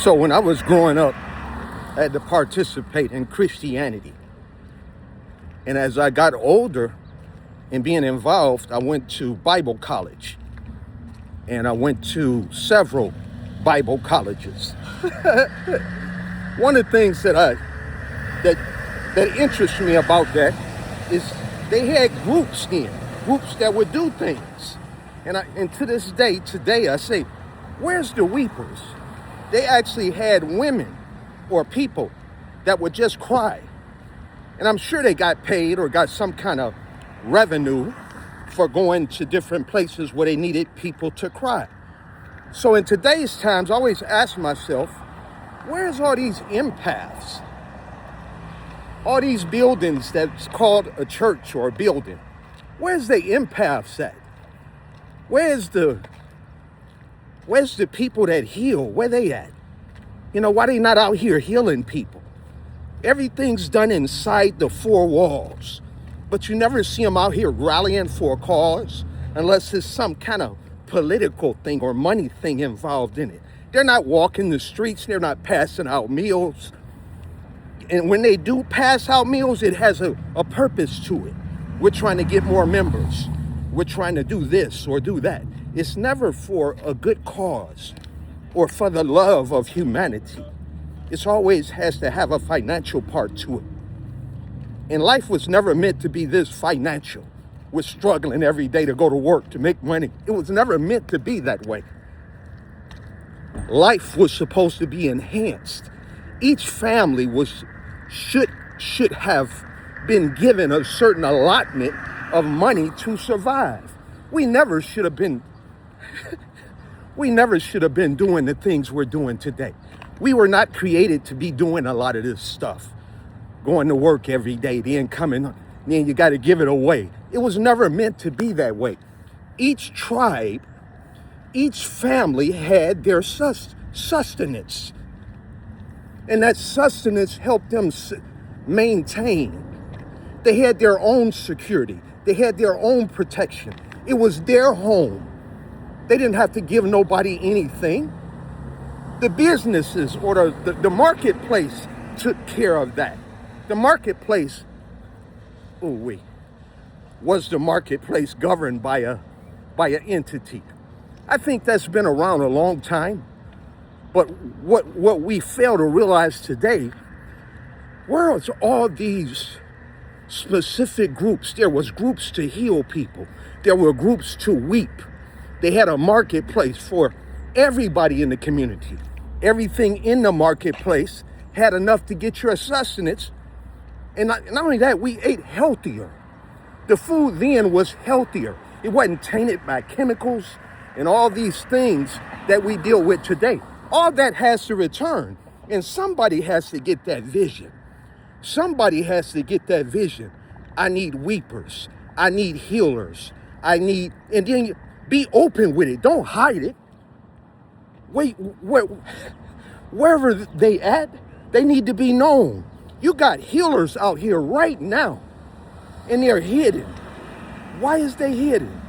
So when I was growing up, I had to participate in Christianity. And as I got older and being involved, I went to Bible college. And I went to several Bible colleges. One of the things that interests me about that is they had groups that would do things. And to this day, today, I say, where's the weepers? They actually had women or people that would just cry. And I'm sure they got paid or got some kind of revenue for going to different places where they needed people to cry. So in today's times, I always ask myself, where's all these empaths? All these buildings that's called a church or a building. Where's the empaths at? Where's the people that heal? Where they at? You know, why they not out here healing people? Everything's done inside the four walls. But you never see them out here rallying for a cause unless there's some kind of political thing or money thing involved in it. They're not walking the streets. They're not passing out meals. And when they do pass out meals, it has a purpose to it. We're trying to get more members. We're trying to do this or do that. It's never for a good cause or for the love of humanity. It always has to have a financial part to it. And life was never meant to be this financial. We're struggling every day to go to work to make money. It was never meant to be that way. Life was supposed to be enhanced. Each family should have been given a certain allotment of money to survive. We never should have been doing the things we're doing today. We were not created to be doing a lot of this stuff. Going to work every day, then coming, then you got to give it away. It was never meant to be that way. Each tribe, each family had their sustenance. And that sustenance helped them maintain. They had their own security. They had their own protection. It was their home. They didn't have to give nobody anything. The businesses or the marketplace took care of that. The marketplace, was the marketplace governed by an entity. I think that's been around a long time. But what we fail to realize today, where are all these specific groups? There was groups to heal people. There were groups to weep. They had a marketplace for everybody in the community. Everything in the marketplace had enough to get your sustenance. And not only that, we ate healthier. The food then was healthier. It wasn't tainted by chemicals and all these things that we deal with today. All that has to return. And somebody has to get that vision. Somebody has to get that vision. I need weepers. I need healers. And then be open with it. Don't hide it. Wait, wherever they at, they need to be known. You got healers out here right now, and they're hidden. Why is they hidden?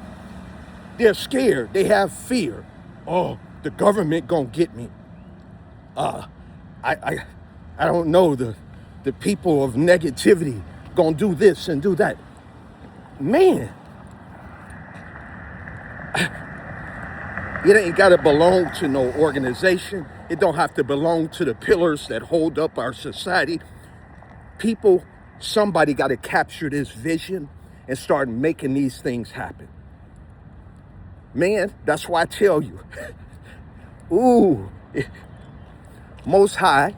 They're scared. They have fear. Oh, the government gonna get me. I don't know, the people of negativity gonna do this and do that. Man, it ain't gotta belong to no organization. It don't have to belong to the pillars that hold up our society. People, somebody got to capture this vision and start making these things happen. Man, that's why I tell you, Most High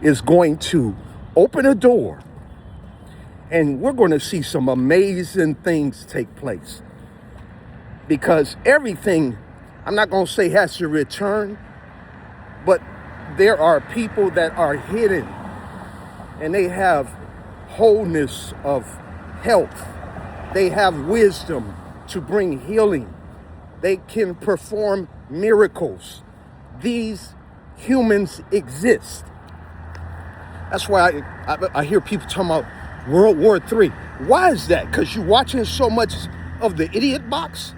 is going to open a door and we're going to see some amazing things take place. Because everything, I'm not going to say has to return, but there are people that are hidden and they have wholeness of health. They have wisdom to bring healing. They can perform miracles. These humans exist. That's why I hear people talking about World War III. Why is that? Because you're watching so much of the idiot box.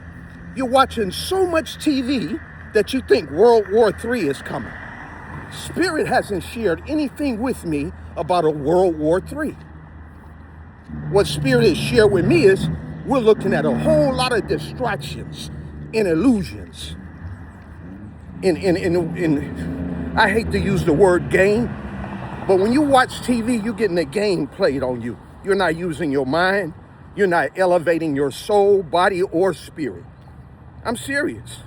You're watching so much TV that you think World War III is coming. Spirit hasn't shared anything with me about a World War III. What Spirit has shared with me is we're looking at a whole lot of distractions and illusions. I hate to use the word game, but when you watch TV, you're getting a game played on you. You're not using your mind. You're not elevating your soul, body, or spirit. I'm serious.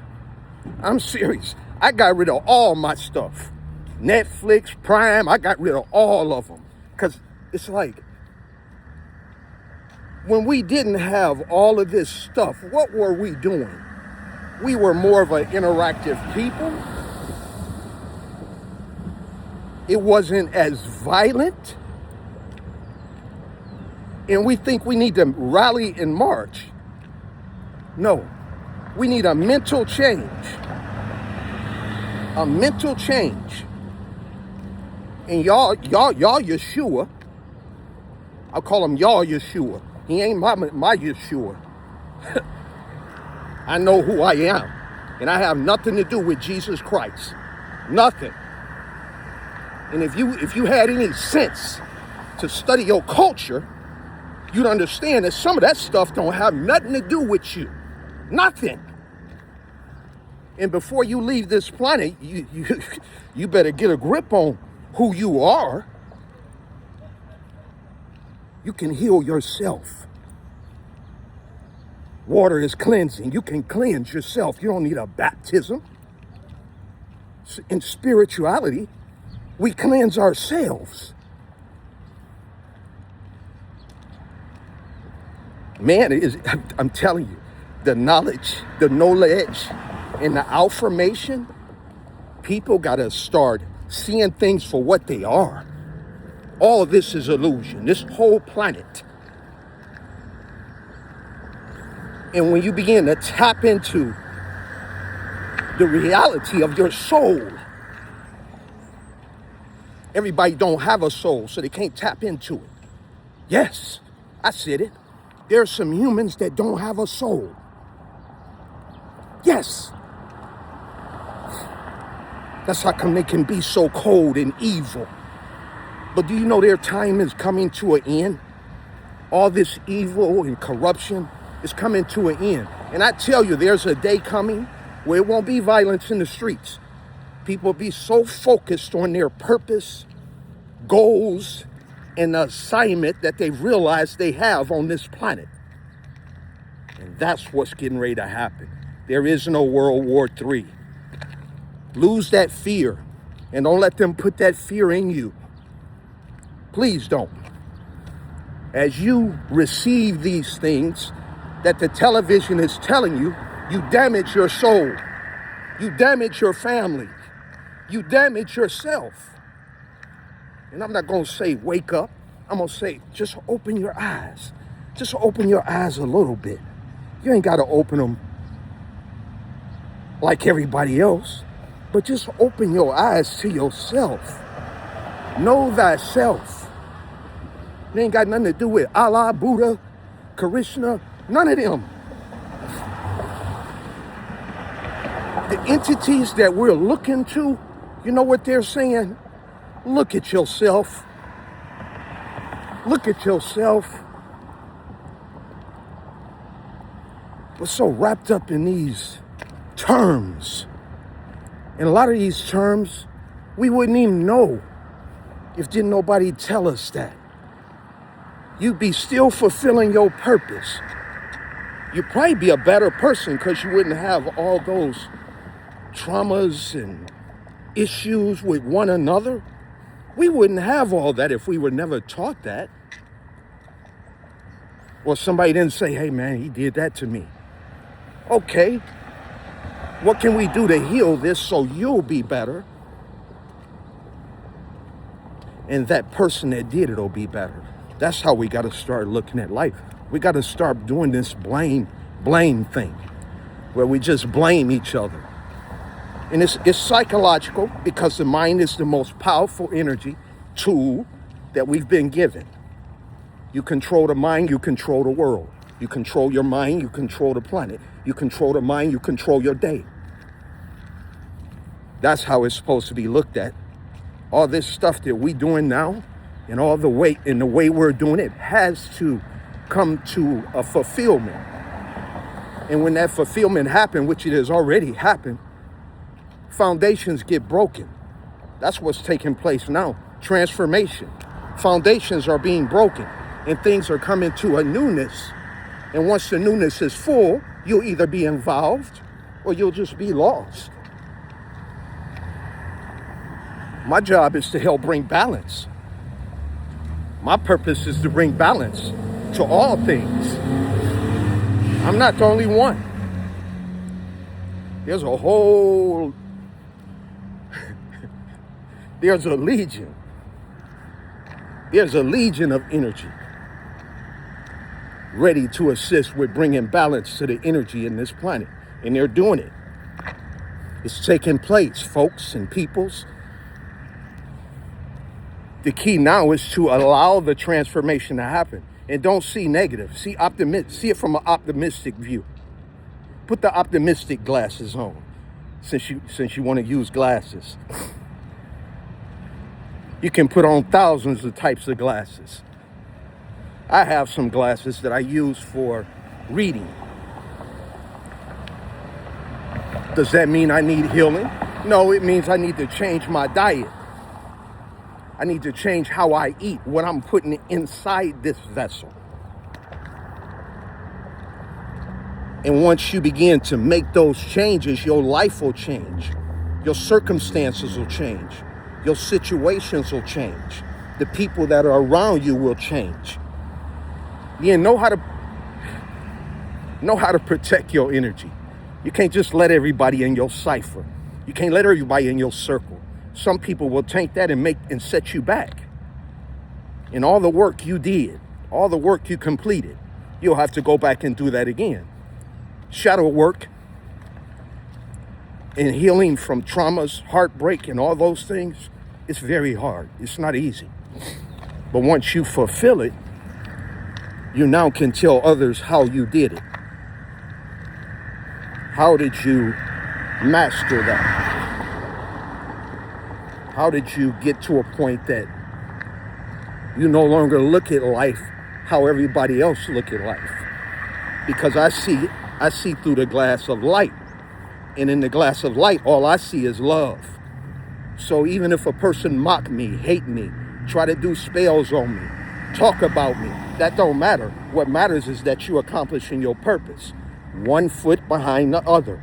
I'm serious. I got rid of all my stuff. Netflix, Prime, I got rid of all of them. Because it's like, when we didn't have all of this stuff, what were we doing? We were more of an interactive people. It wasn't as violent. And we think we need to rally and march. No, we need a mental change. A mental change. And y'all Yeshua, I'll call him y'all Yeshua. He ain't my Yeshua. I know who I am. And I have nothing to do with Jesus Christ. Nothing. And if you had any sense to study your culture, you'd understand that some of that stuff don't have nothing to do with you. Nothing. And before you leave this planet, you better get a grip on who you are. You can heal yourself. Water is cleansing. You can cleanse yourself. You don't need a baptism. In spirituality, we cleanse ourselves. Man, I'm telling you, the knowledge, and the affirmation, people got to start seeing things for what they are. All of this is illusion, this whole planet. And when you begin to tap into the reality of your soul, everybody don't have a soul, so they can't tap into it. Yes, I said it. There are some humans that don't have a soul. Yes. That's how come they can be so cold and evil. But do you know their time is coming to an end? All this evil and corruption is coming to an end. And I tell you, there's a day coming where it won't be violence in the streets. People will be so focused on their purpose, goals, and the assignment that they realize they have on this planet. And that's what's getting ready to happen. There is no World War III. Lose that fear, and don't let them put that fear in you. Please don't. As you receive these things that the television is telling you, you damage your soul. You damage your family. You damage yourself. And I'm not going to say wake up. I'm going to say just open your eyes. Just open your eyes a little bit. You ain't got to open them like everybody else, but just open your eyes to yourself. Know thyself. It ain't got nothing to do with Allah, Buddha, Krishna, none of them. The entities that we're looking to, you know what they're saying? Look at yourself. Look at yourself. We're so wrapped up in these terms. And a lot of these terms, we wouldn't even know if didn't nobody tell us that. You'd be still fulfilling your purpose. You'd probably be a better person because you wouldn't have all those traumas and issues with one another. We wouldn't have all that if we were never taught that. Or somebody didn't say, hey man, he did that to me. Okay, what can we do to heal this so you'll be better? And that person that did it will be better. That's how we got to start looking at life. We got to start doing this blame thing where we just blame each other. And it's psychological because the mind is the most powerful energy tool that we've been given. You control the mind, you control the world. You control your mind, you control the planet. You control the mind, you control your day. That's how it's supposed to be looked at. All this stuff that we doing now and all the way and the way we're doing it has to come to a fulfillment. And when that fulfillment happens, which it has already happened, foundations get broken. That's what's taking place now. Transformation. Foundations are being broken and things are coming to a newness. And once the newness is full, you'll either be involved or you'll just be lost. My job is to help bring balance. My purpose is to bring balance to all things. I'm not the only one. There's a whole, there's a legion. There's a legion of energy ready to assist with bringing balance to the energy in this planet. And they're doing it. It's taking place, folks and peoples. The key now is to allow the transformation to happen. And don't see negative. See it from an optimistic view. Put the optimistic glasses on, since you want to use glasses. You can put on thousands of types of glasses. I have some glasses that I use for reading. Does that mean I need healing? No, it means I need to change my diet. I need to change how I eat, what I'm putting inside this vessel. And once you begin to make those changes, your life will change. Your circumstances will change. Your situations will change. The people that are around you will change. You know how to protect your energy. You can't just let everybody in your cipher. You can't let everybody in your circle. Some people will take that and set you back. And all the work you did, all the work you completed, you'll have to go back and do that again. Shadow work and healing from traumas, heartbreak, and all those things, it's very hard. It's not easy. But once you fulfill it, you now can tell others how you did it. How did you master that? How did you get to a point that you no longer look at life how everybody else look at life? Because I see through the glass of light. And in the glass of light, all I see is love. So even if a person mock me, hate me, try to do spells on me, talk about me, that don't matter. What matters is that you're accomplishing your purpose. One foot behind the other.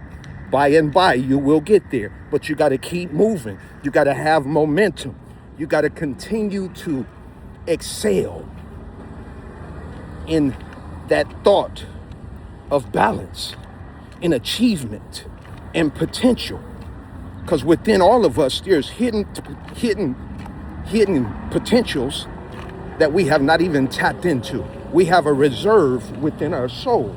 By and by, you will get there. But you got to keep moving. You got to have momentum. You got to continue to excel in that thought of balance, in achievement, and potential. Because within all of us, there's hidden potentials that we have not even tapped into. We have a reserve within our soul